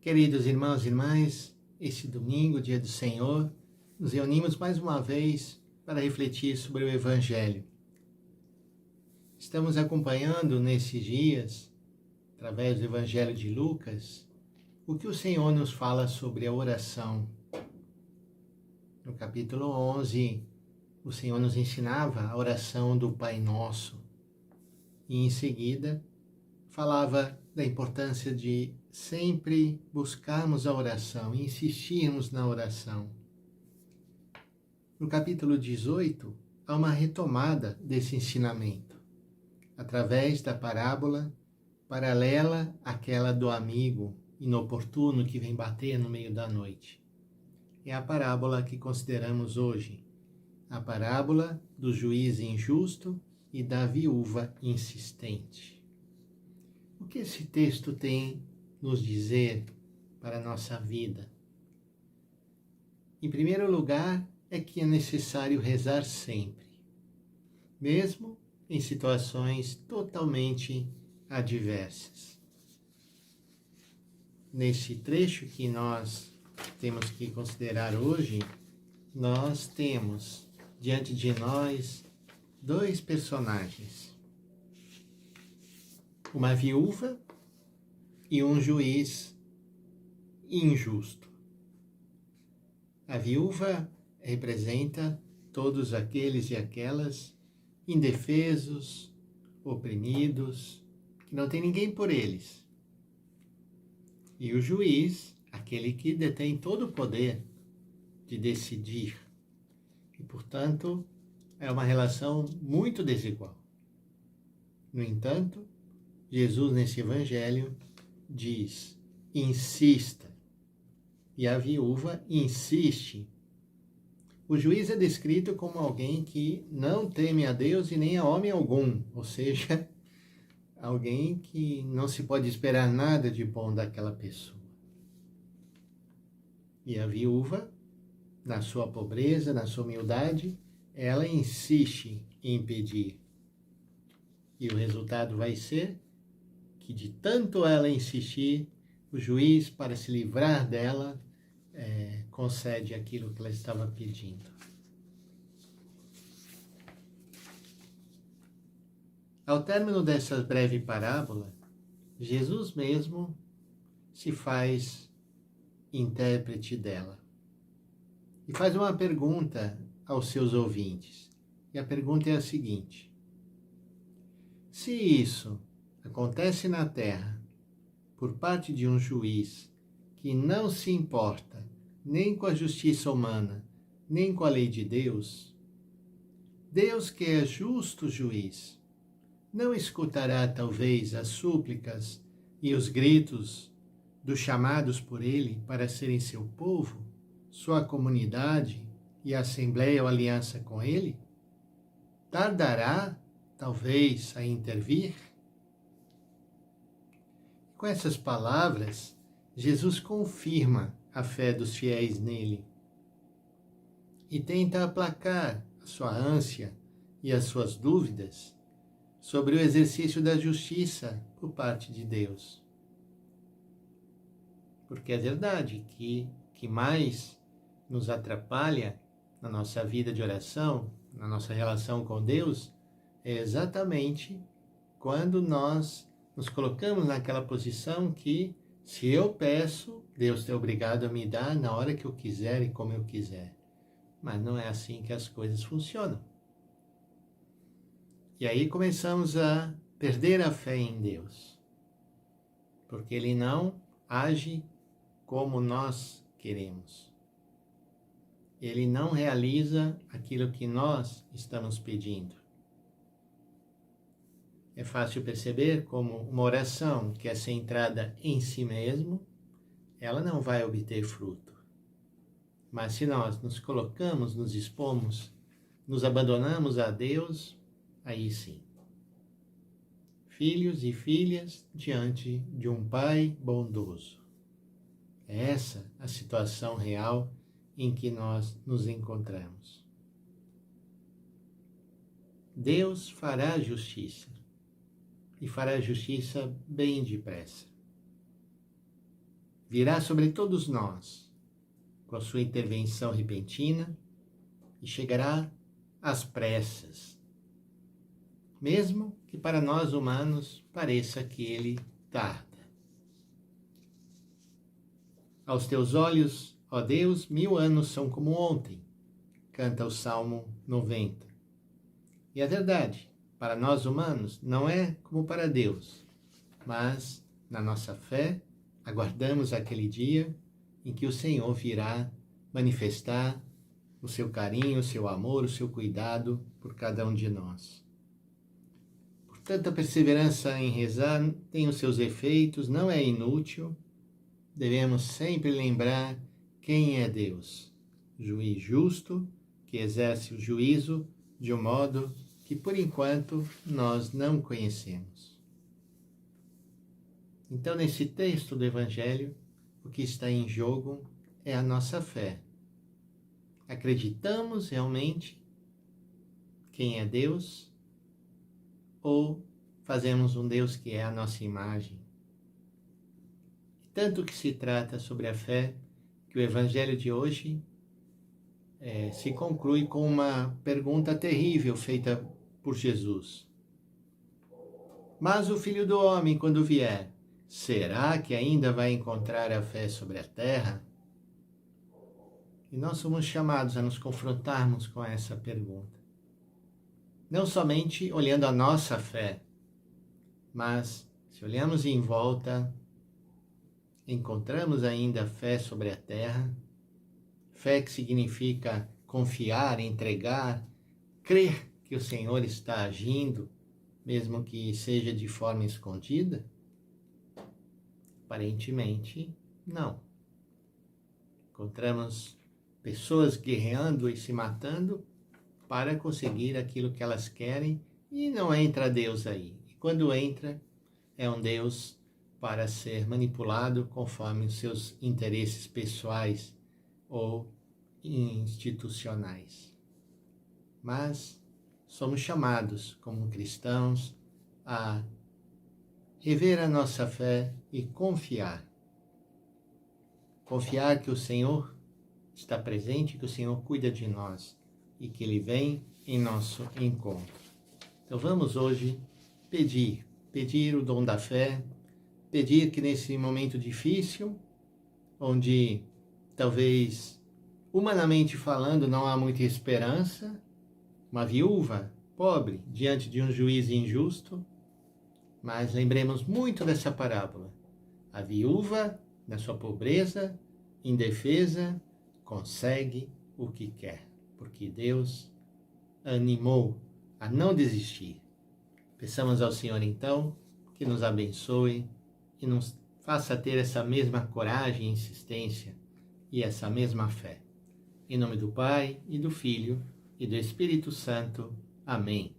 Queridos irmãos e irmãs, este domingo, dia do Senhor, nos reunimos mais uma vez para refletir sobre o Evangelho. Estamos acompanhando nesses dias, através do Evangelho de Lucas, o que o Senhor nos fala sobre a oração. No capítulo 11, o Senhor nos ensinava a oração do Pai Nosso e, em seguida, falava da importância de sempre buscarmos a oração, insistirmos na oração. No capítulo 18, há uma retomada desse ensinamento, através da parábola paralela àquela do amigo inoportuno que vem bater no meio da noite. É a parábola que consideramos hoje, a parábola do juiz injusto e da viúva insistente. O que esse texto tem nos dizer para a nossa vida? Em primeiro lugar, é que é necessário rezar sempre, mesmo em situações totalmente adversas. Nesse trecho que nós temos que considerar hoje, nós temos diante de nós dois personagens, uma viúva e um juiz injusto. A viúva representa todos aqueles e aquelas indefesos, oprimidos, que não tem ninguém por eles. E o juiz, aquele que detém todo o poder de decidir. E, portanto, é uma relação muito desigual. No entanto, Jesus, nesse evangelho, diz: insista. E a viúva insiste. O juiz é descrito como alguém que não teme a Deus e nem a homem algum, ou seja, alguém que não se pode esperar nada de bom daquela pessoa. E a viúva, na sua pobreza, na sua humildade, ela insiste em impedir. E o resultado vai ser que, de tanto ela insistir, o juiz, para se livrar dela, concede aquilo que ela estava pedindo. Ao término dessa breve parábola, Jesus mesmo se faz intérprete dela e faz uma pergunta aos seus ouvintes. E a pergunta é a seguinte: se isso acontece na terra por parte de um juiz que não se importa nem com a justiça humana, nem com a lei de Deus, Deus, que é justo juiz, não escutará talvez as súplicas e os gritos dos chamados por ele para serem seu povo, sua comunidade e a assembleia ou aliança com ele? Tardará, talvez, a intervir? Com essas palavras, Jesus confirma a fé dos fiéis nele e tenta aplacar a sua ânsia e as suas dúvidas sobre o exercício da justiça por parte de Deus. Porque é verdade que mais nos atrapalha na nossa vida de oração, na nossa relação com Deus, é exatamente quando nós nos colocamos naquela posição que, se eu peço, Deus é obrigado a me dar na hora que eu quiser e como eu quiser. Mas não é assim que as coisas funcionam. E aí começamos a perder a fé em Deus, porque Ele não age como nós queremos. Ele não realiza aquilo que nós estamos pedindo. É fácil perceber como uma oração que é centrada em si mesmo, ela não vai obter fruto. Mas se nós nos colocamos, nos expomos, nos abandonamos a Deus, aí sim. Filhos e filhas diante de um Pai bondoso. É essa a situação real em que nós nos encontramos. Deus fará justiça, e fará justiça bem depressa. virá sobre todos nós com a sua intervenção repentina e chegará às pressas, mesmo que para nós humanos pareça que ele tarda. Aos teus olhos, ó Deus, 1000 anos são como ontem, canta o Salmo 90. E é verdade, para nós humanos não é como para Deus, mas na nossa fé aguardamos aquele dia em que o Senhor virá manifestar o seu carinho, o seu amor, o seu cuidado por cada um de nós. Portanto, a perseverança em rezar tem os seus efeitos, não é inútil. Devemos sempre lembrar quem é Deus, juiz justo, que exerce o juízo de um modo que, por enquanto, nós não conhecemos. Então, nesse texto do Evangelho, o que está em jogo é a nossa fé. Acreditamos realmente quem é Deus ou fazemos um Deus que é a nossa imagem? Tanto que se trata sobre a fé que o Evangelho de hoje se conclui com uma pergunta terrível feita por Jesus. Mas o Filho do Homem, quando vier, será que ainda vai encontrar a fé sobre a terra? E nós somos chamados a nos confrontarmos com essa pergunta. Não somente olhando a nossa fé, mas se olhamos em volta, encontramos ainda fé sobre a terra, fé que significa confiar, entregar, crer que o Senhor está agindo, mesmo que seja de forma escondida? Aparentemente, não. Encontramos pessoas guerreando e se matando para conseguir aquilo que elas querem e não entra Deus aí. E quando entra, é um Deus para ser manipulado conforme os seus interesses pessoais ou institucionais. Mas somos chamados, como cristãos, a rever a nossa fé e confiar. Confiar que o Senhor está presente, que o Senhor cuida de nós e que Ele vem em nosso encontro. Então vamos hoje pedir o dom da fé, pedir que nesse momento difícil, onde talvez humanamente falando não há muita esperança, uma viúva pobre diante de um juiz injusto, mas lembremos muito dessa parábola. A viúva, na sua pobreza, indefesa, consegue o que quer, porque Deus animou a não desistir. Peçamos ao Senhor, então, que nos abençoe e nos faça ter essa mesma coragem e insistência e essa mesma fé. Em nome do Pai, e do Filho, e do Espírito Santo. Amém.